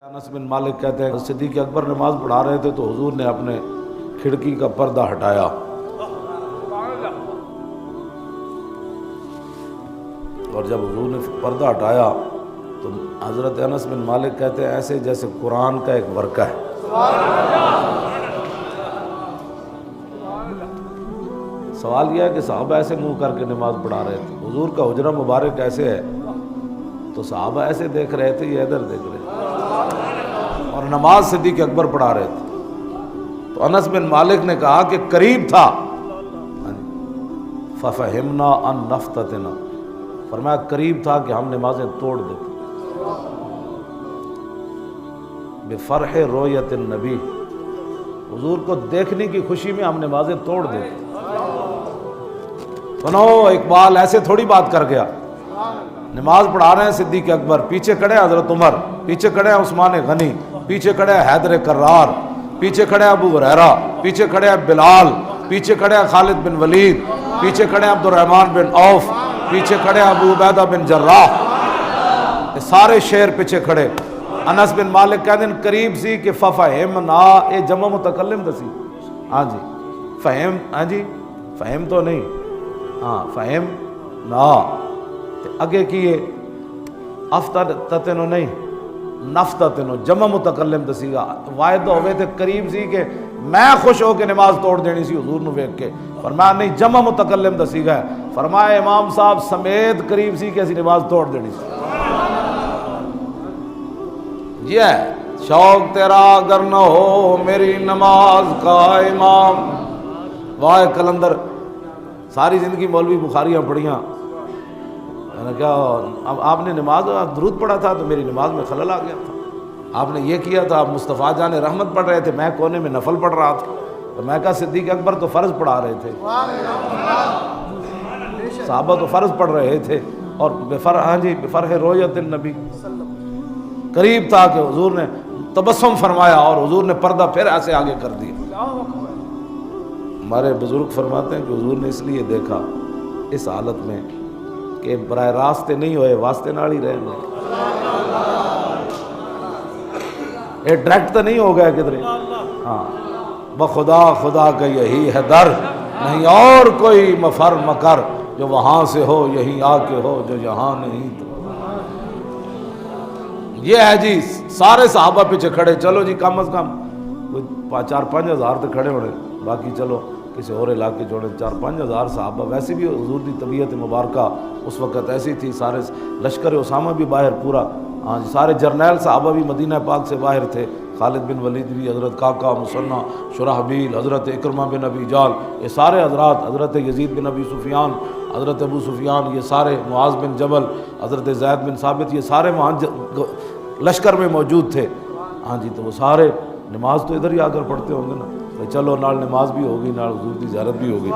انس بن مالک کہتے ہیں صدیق اکبر نماز پڑھا رہے تھے تو حضور نے اپنے کھڑکی کا پردہ ہٹایا اور جب حضور نے پردہ ہٹایا تو حضرت انس بن مالک کہتے ہیں ایسے جیسے قرآن کا ایک ورقہ ہے۔ سوال یہ ہے کہ صحابہ ایسے منہ کر کے نماز پڑھا رہے تھے، حضور کا حجرہ مبارک ایسے ہے تو صحابہ ایسے دیکھ رہے تھے، یہ ادھر دیکھ رہے تھے اور نماز صدیق اکبر پڑھا رہے تھے۔ تو انس بن مالک نے کہا کہ قریب تھا فَفَهِمْنَا أَن نَفْتَتِنَا، فرمایا قریب تھا کہ ہم نمازیں توڑ دیتے۔ بِفَرْحِ رُؤْيَةِ النَّبِي، حضور کو دیکھنے کی خوشی میں ہم نمازیں توڑ دیتے۔ سنو، اقبال ایسے تھوڑی بات کر گیا، نماز پڑھا رہے ہیں صدیق اکبر، پیچھے کھڑے حضرت عمر، پیچھے کھڑے ہیں عثمان غنی، پیچھے کھڑے ہیں حیدر کرار، پیچھے کھڑے ہیں ابو ہریرہ، پیچھے کھڑے ہیں بلال، پیچھے کھڑے ہیں خالد بن ولید، پیچھے کھڑے ہیں عبد الرحمن بن عوف، پیچھے کھڑے ہیں ابو عبیدہ بن جراح، یہ سارے شیر پیچھے کھڑے۔ انس بن مالک کہتے ہیں قریب سی کہ فَفَهِمْنَا، اے جمع متکلم دسی، ہاں جی فہم، ہاں جی فہم تو نہیں، ہاں فہم نا اگے کیے افتتنو نہیں نفتتنو، جمع متکلم دسی گا، واحد ہوئے تھے قریب سی کہ میں خوش ہو کے نماز توڑ دینی سی حضور نو ویکھ کے، فرمایا نہیں جمع متکلم دسی گا، فرمایا امام صاحب سمیت قریب سی کہ اسی نماز توڑ دینی سی۔ یہ ہے شوق تیرا اگر نہ ہو میری نماز کا امام، واہ کلندر ساری زندگی مولوی بخاریاں پڑھیاں، میں نے کہا اب آپ نے نماز درود پڑھا تھا تو میری نماز میں خلل آ گیا تھا، آپ نے یہ کیا تھا، آپ مصطفیٰ جان رحمت پڑھ رہے تھے، میں کونے میں نفل پڑھ رہا تھا، تو میں کہا صدیق اکبر تو فرض پڑھا رہے تھے، صحابہ تو فرض پڑھ رہے تھے، اور ہاں جی بفرح رؤیت النبی، قریب تھا کہ حضور نے تبسم فرمایا اور حضور نے پردہ پھر ایسے آگے کر دیا۔ ہمارے بزرگ فرماتے ہیں کہ حضور نے اس لیے دیکھا اس حالت میں کہ براہ راست نہیں ہوئے، واسطے نال ہی رہے، یہ ڈائریکٹ تو نہیں ہو گیا کدھر، ہاں بخدا خدا کا یہی ہے در، نہیں اور کوئی مفر مکر، جو وہاں سے ہو یہیں آ کے ہو، جو یہاں نہیں تو یہ ہے جی۔ سارے صحابہ پیچھے کھڑے، چلو جی کم از کم کوئی 4-5 ہزار تو کھڑے ہونے، باقی چلو کسی اور علاقے چھوڑے، 4-5 ہزار صحابہ، ویسے بھی حضور کی طبیعت مبارکہ اس وقت ایسی تھی، سارے لشکر اسامہ بھی باہر پورا، ہاں جی سارے جرنیل صحابہ بھی مدینہ پاک سے باہر تھے، خالد بن ولید بھی، حضرت کاکا مثنیٰ شرحبیل، حضرت اکرمہ بن ابی جال، یہ سارے حضرات، حضرت یزید بن ابی سفیان، حضرت ابو سفیان، یہ سارے معاذ بن جبل، حضرت زید بن ثابت، یہ سارے وہاں لشکر میں موجود تھے، ہاں جی تو وہ سارے نماز تو ادھر ہی آ کر پڑھتے ہوں گے نا، کہ چلو نال نماز بھی ہوگی، نال حضور کی زیارت بھی ہوگی،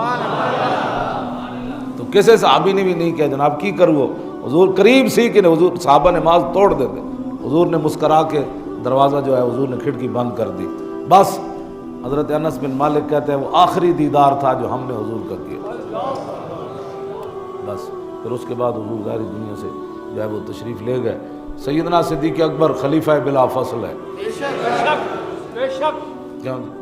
تو کسی صحابی نے بھی نہیں کہا جناب کی کرو، حضور قریب سی کہ حضور صحابہ نماز توڑ دیتے، حضور نے مسکرا کے دروازہ جو ہے حضور نے کھڑکی بند کر دی، بس حضرت انس بن مالک کہتے ہیں وہ آخری دیدار تھا جو ہم نے حضور کا کیا، بس پھر اس کے بعد حضور ظاہری دنیا سے جو ہے وہ تشریف لے گئے۔ سیدنا صدیق اکبر خلیفہ بلا فصل ہے، بے شک